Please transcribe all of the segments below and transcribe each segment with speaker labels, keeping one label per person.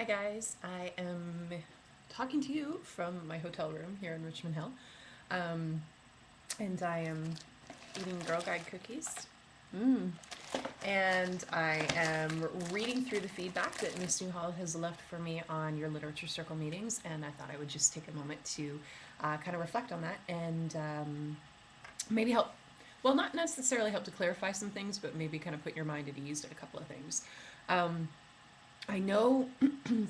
Speaker 1: Hi guys, I am talking to you from my hotel room here in Richmond Hill, um, and I am eating Girl Guide cookies. Mm. And I am reading through the feedback that Miss Newhall has left for me on your Literature Circle meetings, and I thought I would just take a moment to kind of reflect on that and maybe help, well, not necessarily help to clarify some things, but maybe kind of put your mind at ease at a couple of things. Um, I know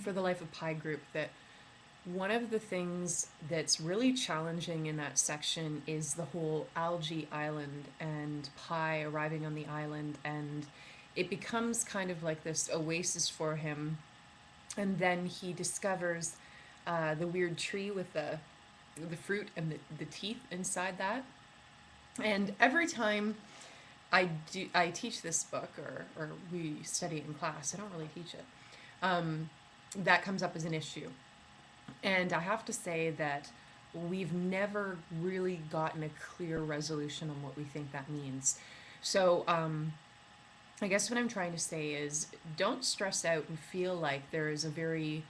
Speaker 1: for the Life of Pi group that one of the things that's really challenging in that section is the whole algae island and Pi arriving on the island, and it becomes kind of like this oasis for him. And then he discovers the weird tree with the fruit and the teeth inside that. And every time I teach this book or we study it in class, I don't really teach it. That comes up as an issue. And I have to say that we've never really gotten a clear resolution on what we think that means. So I guess what I'm trying to say is don't stress out and feel like there is a very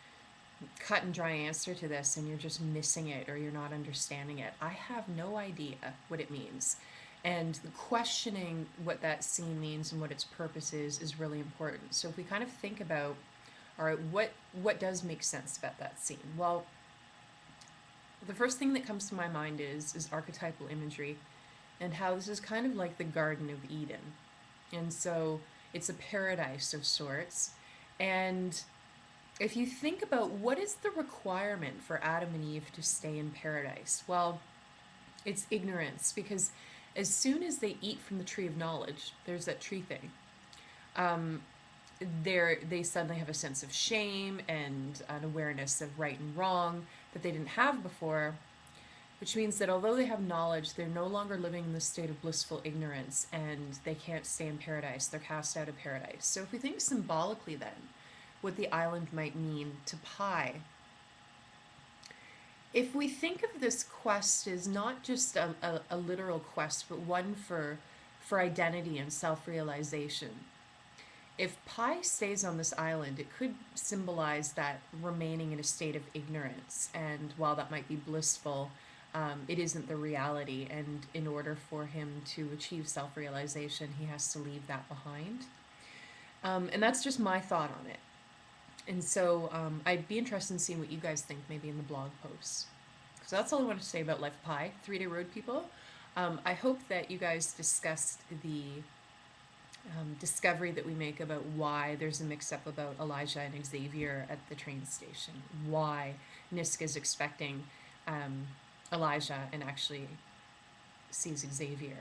Speaker 1: cut and dry answer to this and you're just missing it or you're not understanding it. I have no idea what it means. And questioning what that scene means and what its purpose is really important. So if we kind of think about, all right, what does make sense about that scene? Well, the first thing that comes to my mind is archetypal imagery and how this is kind of like the Garden of Eden. And so it's a paradise of sorts. And if you think about what is the requirement for Adam and Eve to stay in paradise, well, it's ignorance, because as soon as they eat from the tree of knowledge, there's that tree thing. Um, they suddenly have a sense of shame and an awareness of right and wrong that they didn't have before, which means that although they have knowledge, they're no longer living in the state of blissful ignorance and they can't stay in paradise. They're cast out of paradise. So if we think symbolically then, what the island might mean to Pi, if we think of this quest as not just a literal quest, but one for identity and self-realization, if Pi stays on this island, it could symbolize that remaining in a state of ignorance. And while that might be blissful, it isn't the reality. And in order for him to achieve self realization, he has to leave that behind. And that's just my thought on it. And so I'd be interested in seeing what you guys think, maybe in the blog posts. So that's all I wanted to say about Life of Pi, 3-Day Road people. I hope that you guys discussed the discovery that we make about why there's a mix-up about Elijah and Xavier at the train station, why Nisk is expecting Elijah and actually sees Xavier.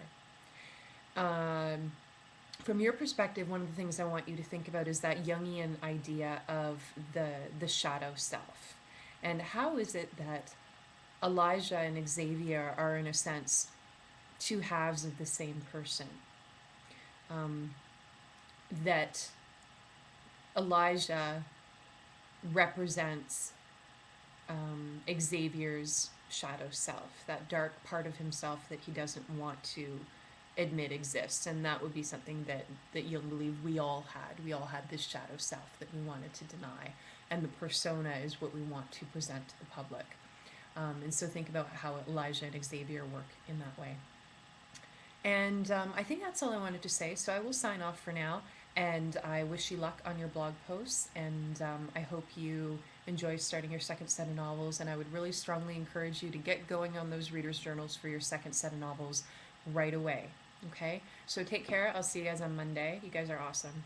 Speaker 1: From your perspective, one of the things I want you to think about is that Jungian idea of the shadow self. And how is it that Elijah and Xavier are, in a sense, two halves of the same person? That Elijah represents Xavier's shadow self, that dark part of himself that he doesn't want to admit exists. And that would be something that you'll believe we all had. We all had this shadow self that we wanted to deny. And the persona is what we want to present to the public. And so think about how Elijah and Xavier work in that way. And I think that's all I wanted to say. So I will sign off for now. And I wish you luck on your blog posts. And I hope you enjoy starting your second set of novels. And I would really strongly encourage you to get going on those reader's journals for your second set of novels right away. Okay? So take care. I'll see you guys on Monday. You guys are awesome.